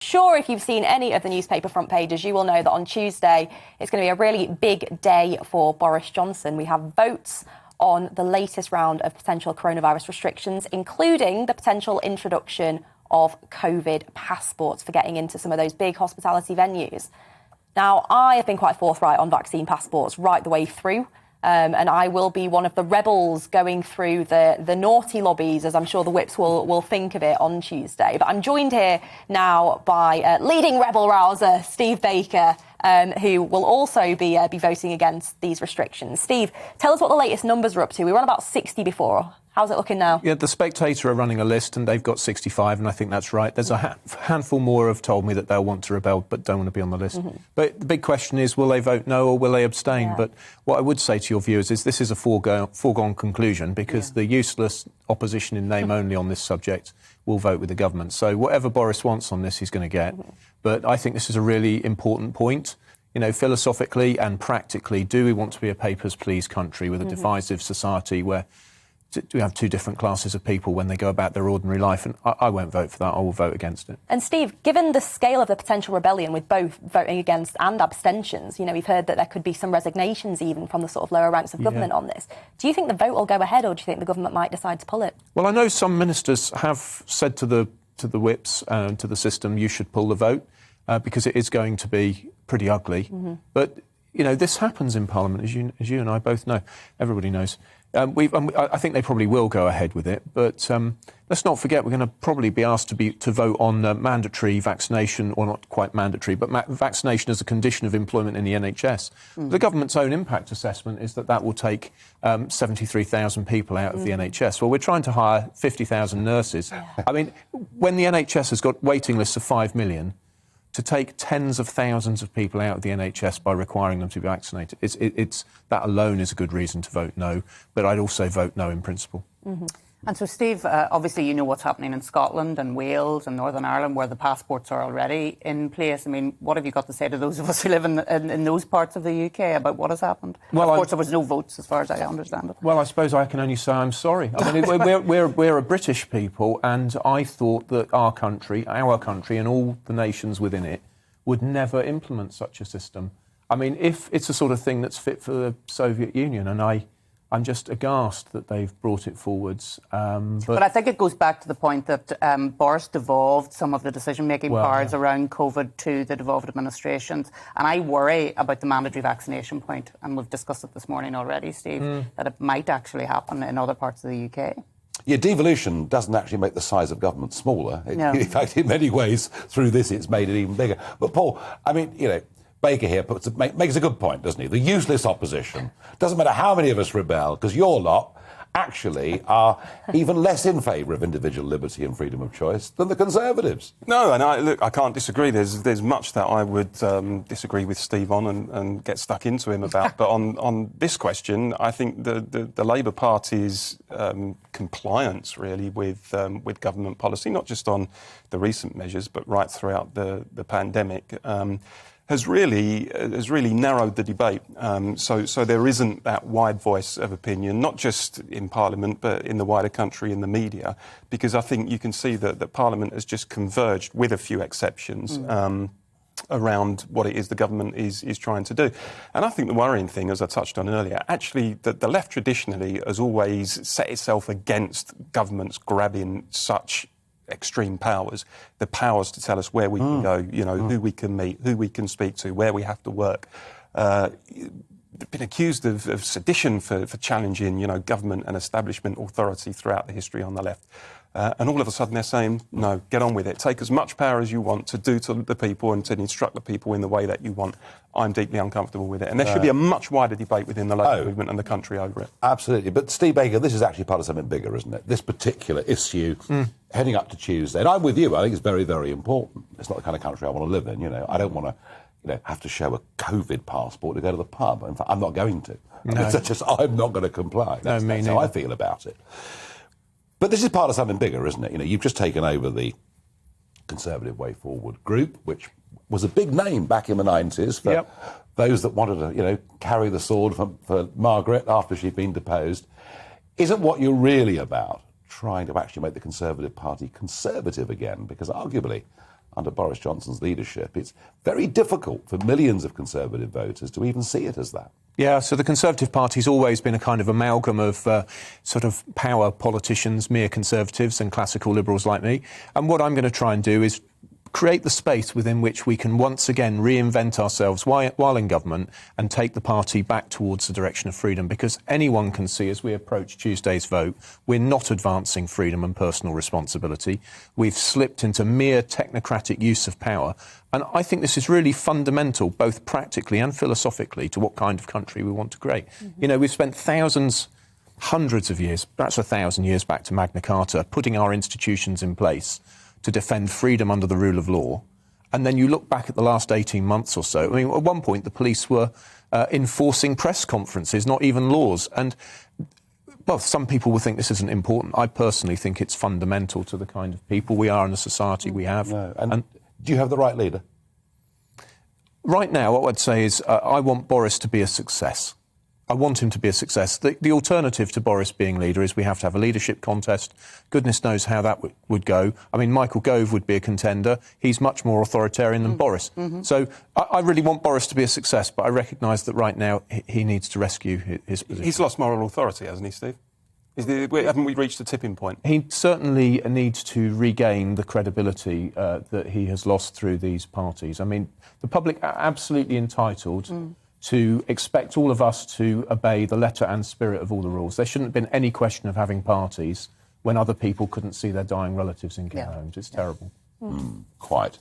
Sure, if you've seen any of the newspaper front pages, you will know that on Tuesday it's going to be a really big day for Boris Johnson. We have votes on the latest round of potential coronavirus restrictions, including the potential introduction of COVID passports for getting into some of those big hospitality venues. Now, I have been quite forthright on vaccine passports right the way through. And I will be one of the rebels going through the naughty lobbies, as I'm sure the whips will think of it on Tuesday. But I'm joined here now by leading rebel rouser Steve Baker, who will also be voting against these restrictions. Steve, tell us what the latest numbers are up to. We were on about 60 before. How's it looking now? Yeah, The Spectator are running a list and they've got 65, and I think that's right. There's a handful more have told me that they'll want to rebel but don't want to be on the list. Mm-hmm. But the big question is, will they vote no or will they abstain? Yeah. But what I would say to your viewers is this is a foregone conclusion, because the useless opposition in name only on this subject will vote with the government. So whatever Boris wants on this, he's going to get. Mm-hmm. But I think this is a really important point. You know, philosophically and practically, do we want to be a papers, please country with a divisive society where we have two different classes of people when they go about their ordinary life? And I won't vote for that. I will vote against it. And Steve, given the scale of the potential rebellion with both voting against and abstentions, you know, we've heard that there could be some resignations even from the sort of lower ranks of government on this. Do you think the vote will go ahead, or do you think the government might decide to pull it? Well, I know some ministers have said to the whips and to the system, you should pull the vote because it is going to be pretty ugly. Mm-hmm. But, you know, this happens in Parliament, as you and I both know. Everybody knows. I think they probably will go ahead with it, but let's not forget we're going to probably be asked to vote on mandatory vaccination, or not quite mandatory, but vaccination as a condition of employment in the NHS. The government's own impact assessment is that will take 73,000 people out of the NHS. Well, we're trying to hire 50,000 nurses. I mean, when the NHS has got waiting lists of 5 million, to take tens of thousands of people out of the NHS by requiring them to be vaccinated, it's that alone is a good reason to vote no. But I'd also vote no in principle. Mm-hmm. And so, Steve, obviously you know what's happening in Scotland and Wales and Northern Ireland, where the passports are already in place. I mean, what have you got to say to those of us who live in those parts of the UK about what has happened? Well, of course, there was no votes, as far as I understand it. Well, I suppose I can only say I'm sorry. I mean, we're a British people, and I thought that our country, and all the nations within it would never implement such a system. I mean, if it's the sort of thing that's fit for the Soviet Union, and I'm just aghast that they've brought it forwards. But I think it goes back to the point that Boris devolved some of the decision-making powers around COVID to the devolved administrations. And I worry about the mandatory vaccination point, and we've discussed it this morning already, Steve, that it might actually happen in other parts of the UK. Yeah, devolution doesn't actually make the size of government smaller. No. In fact, in many ways, through this, it's made it even bigger. But, Paul, I mean, you know, Baker here makes a good point, doesn't he? The useless opposition. Doesn't matter how many of us rebel, because your lot actually are even less in favour of individual liberty and freedom of choice than the Conservatives. No, and I can't disagree. There's much that I would disagree with Steve on and get stuck into him about. But on this question, I think the Labour Party's compliance, really, with government policy, not just on the recent measures, but right throughout the pandemic, has really narrowed the debate. So there isn't that wide voice of opinion, not just in Parliament, but in the wider country, in the media, because I think you can see that Parliament has just converged, with a few exceptions, around what it is the government is trying to do. And I think the worrying thing, as I touched on earlier, actually that the left traditionally has always set itself against governments grabbing such extreme powers, the powers to tell us where we can go, you know, who we can meet, who we can speak to, where we have to work. They've been accused of sedition for challenging, you know, government and establishment authority throughout the history on the left. And all of a sudden they're saying, no, get on with it. Take as much power as you want to do to the people and to instruct the people in the way that you want. I'm deeply uncomfortable with it. And there should be a much wider debate within the Labour movement and the country over it. Absolutely. But, Steve Baker, this is actually part of something bigger, isn't it? This particular issue heading up to Tuesday. And I'm with you. I think it's very, very important. It's not the kind of country I want to live in, you know. I don't want to, you know, have to show a COVID passport to go to the pub. In fact, I'm not going to. No. It's just, I'm not going to comply. That's how I feel about it. But this is part of something bigger, isn't it? You know, you've just taken over the Conservative Way Forward group, which was a big name back in the 90s for those that wanted to, you know, carry the sword for Margaret after she'd been deposed. Isn't what you're really about trying to actually make the Conservative Party conservative again? Because arguably, under Boris Johnson's leadership, it's very difficult for millions of Conservative voters to even see it as that. Yeah, so the Conservative Party's always been a kind of amalgam of sort of power politicians, mere Conservatives and classical Liberals like me. And what I'm going to try and do is create the space within which we can once again reinvent ourselves while in government and take the party back towards the direction of freedom, because anyone can see as we approach Tuesday's vote, we're not advancing freedom and personal responsibility. We've slipped into mere technocratic use of power. And I think this is really fundamental, both practically and philosophically, to what kind of country we want to create. You know, we've spent hundreds of years, perhaps 1,000 years back to Magna Carta, putting our institutions in place to defend freedom under the rule of law. And then you look back at the last 18 months or so. I mean, at one point, the police were enforcing press conferences, not even laws. And, well, some people will think this isn't important. I personally think it's fundamental to the kind of people we are and the society we have. No. And do you have the right leader? Right now, what I'd say is I want Boris to be a success. I want him to be a success. The alternative to Boris being leader is we have to have a leadership contest. Goodness knows how that would go. I mean, Michael Gove would be a contender. He's much more authoritarian than Boris. So I really want Boris to be a success, but I recognise that right now he needs to rescue his position. He's lost moral authority, hasn't he, Steve? Haven't we reached a tipping point? He certainly needs to regain the credibility that he has lost through these parties. I mean, the public are absolutely entitled to expect all of us to obey the letter and spirit of all the rules. There shouldn't have been any question of having parties when other people couldn't see their dying relatives in care homes. It's terrible. Quite.